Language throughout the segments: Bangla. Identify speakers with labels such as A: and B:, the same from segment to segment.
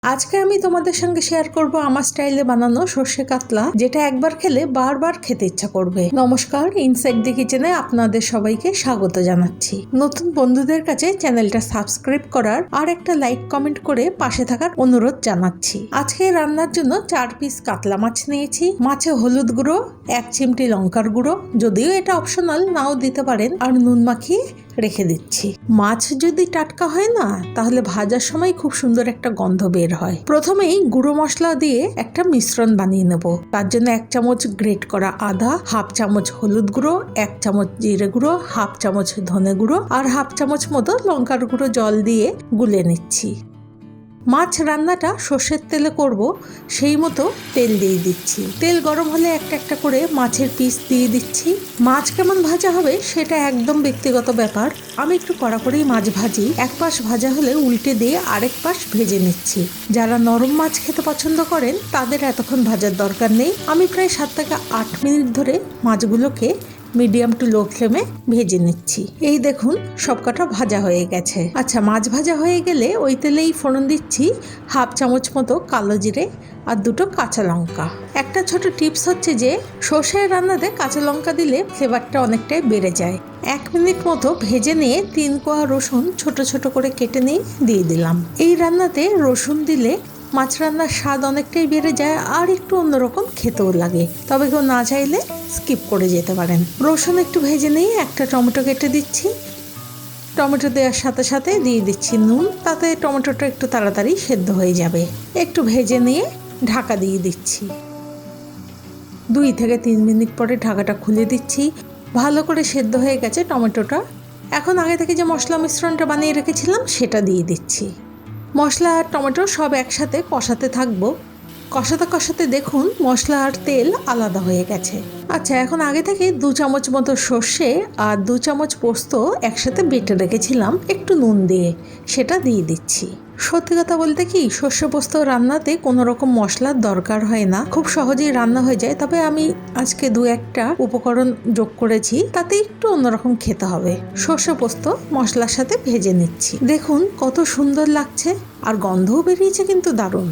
A: আজকে আমি তোমাদের সঙ্গে শেয়ার করব আমার স্টাইলে বানানো সর্ষে কাতলা, যেটা একবার খেলে বারবার খেতে ইচ্ছা করবে। নমস্কার, ইনসাইড দি কিচেনে আপনাদের সবাইকে স্বাগত জানাচ্ছি। নতুন বন্ধুদের কাছে চ্যানেলটা সাবস্ক্রাইব করার আর একটা লাইক কমেন্ট করে পাশে থাকার অনুরোধ জানাচ্ছি। আজকে রান্নার জন্য 4 পিস কাতলা মাছ নিয়েছি। মাছে হলুদ গুঁড়ো, 1 চিমটি লঙ্কার গুঁড়ো, যদিও এটা অপশনাল, নাও দিতে পারেন, আর নুন মাখিয়ে রেখে দিচ্ছি। মাছ যদি টাটকা হয় না, তাহলে ভাজার সময় খুব সুন্দর একটা গন্ধ বের হয়। প্রথমেই গুঁড়ো মশলা দিয়ে একটা মিশ্রণ বানিয়ে নেব। তার জন্য 1 চামচ গ্রেট করা আদা, 1/2 চামচ হলুদ গুঁড়ো, 1 চামচ জিরে গুঁড়ো, 1/2 চামচ ধনে গুঁড়ো আর 1/2 চামচ মতো লঙ্কার গুঁড়ো জল দিয়ে গুলে নিচ্ছি। মাছ রান্নাটা সর্ষের তেলে করব, সেই মতো তেল দিয়ে দিচ্ছি। তেল গরম হলে একটা একটা করে মাছের পিস দিয়ে দিচ্ছি। মাছ কেমন ভাজা হবে সেটা একদম ব্যক্তিগত ব্যাপার। আমি একটু কড়া করেই মাছ ভাজি। এক পাশ ভাজা হলে উল্টে দিয়ে আরেক পাশ ভেজে নিচ্ছি। যারা নরম মাছ খেতে পছন্দ করেন তাদের এতক্ষণ ভাজার দরকার নেই। আমি প্রায় 7 থেকে 8 মিনিট ধরে মাছগুলোকে মিডিয়াম টু লো ফ্লেমে ভেজে নিচ্ছি। এই দেখুন, সবকটা ভাজা হয়ে গেছে। আচ্ছা, মাছ ভাজা হয়ে গেলে ওই তেলেই ফোড়ন দিচ্ছি 1/2 চামচ মতো কালো জিরে আর 2টো কাঁচা লঙ্কা। একটা ছোট টিপস হচ্ছে যে সর্ষের রান্নাতে কাঁচা লঙ্কা দিলে ফ্লেভারটা অনেকটাই বেড়ে যায়। 1 মিনিট মতো ভেজে নিয়ে 3 কোয়া রসুন ছোট ছোট করে কেটে নিয়ে দিয়ে দিলাম। এই রান্নাতে রসুন দিলে মাছ রান্নার স্বাদ অনেকটাই বেড়ে যায় আর একটু অন্যরকম খেতেও লাগে। তবে কেউ না চাইলে স্কিপ করে যেতে পারেন। রসুন একটু ভেজে নিয়ে একটা টমেটো কেটে দিচ্ছি। টমেটো দেওয়ার সাথে সাথে দিয়ে দিচ্ছি নুন, তাতে টমেটোটা একটু তাড়াতাড়ি সেদ্ধ হয়ে যাবে। একটু ভেজে নিয়ে ঢাকা দিয়ে দিচ্ছি। 2 থেকে 3 মিনিট পরে ঢাকাটা খুলে দিচ্ছি। ভালো করে সেদ্ধ হয়ে গেছে টমেটোটা। এখন আগে থেকে যে মশলা মিশ্রণটা বানিয়ে রেখেছিলাম সেটা দিয়ে দিচ্ছি। মশলা আর টমেটো সব একসাথে কষাতে থাকবো। কষাতে কষাতে দেখুন মশলা আর তেল আলাদা হয়ে গেছে। আচ্ছা, এখন আগে থেকে 2 চামচ মতো সর্ষে আর 2 চামচ পোস্ত একসাথে বেটে রেখেছিলাম একটু নুন দিয়ে, সেটা দিয়ে দিচ্ছি। সত্যি কথা বলতে কি, সর্ষে পোস্ত রান্নাতে কোনো রকম মশলার দরকার হয় না, খুব সহজেই রান্না হয়ে যায়। তবে আমি আজকে 2-1টা উপকরণ যোগ করেছি, তাতে একটু অন্যরকম খেতে হবে। সর্ষে পোস্ত মশলার সাথে ভেজে নিচ্ছি। দেখুন কত সুন্দর লাগছে, আর গন্ধও বেরিয়েছে কিন্তু দারুণ।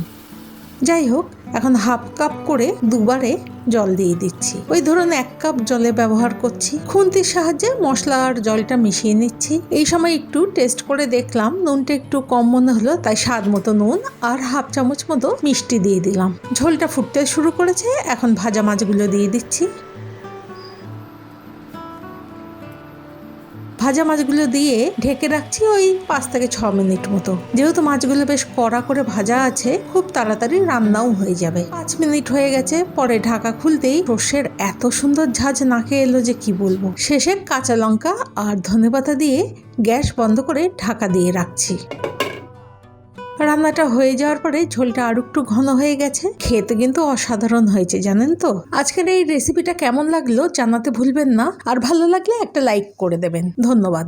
A: যাই হোক, এখন 1/2 কাপ করে দুবারে জল দিয়ে দিচ্ছি। ওই ধরুন 1 কাপ জলে ব্যবহার করছি। খুন্তির সাহায্যে মশলা আর জলটা মিশিয়ে নিচ্ছি। এই সময় একটু টেস্ট করে দেখলাম, নুনটা একটু কম মনে হলো, তাই স্বাদ মতো নুন আর 1/2 চামচ মতো মিষ্টি দিয়ে দিলাম। ঝোলটা ফুটতে শুরু করেছে, এখন ভাজা মাছগুলো দিয়ে দিচ্ছি। ভাজা মাছগুলো দিয়ে ঢেকে রাখছি ওই 5 থেকে 6 মিনিট মতো। যেহেতু মাছগুলো বেশ কড়া করে ভাজা আছে, খুব তাড়াতাড়ি রান্নাও হয়ে যাবে। 5 মিনিট হয়ে গেছে। পরে ঢাকা খুলতেই সর্ষের এত সুন্দর ঝাঁঝ নাকে এলো যে কি বলবো। শেষে কাঁচা লঙ্কা আর ধনেপাতা দিয়ে গ্যাস বন্ধ করে ঢাকা দিয়ে রাখছি। রান্নাটা হয়ে যাওয়ার পরে ঝোলটা আর একটু ঘন হয়ে গেছে। খেতে কিন্তু অসাধারণ হয়েছে, জানেন তো। আজকের এই রেসিপিটা কেমন লাগলো জানাতে ভুলবেন না, আর ভালো লাগলে একটা লাইক করে দেবেন। ধন্যবাদ।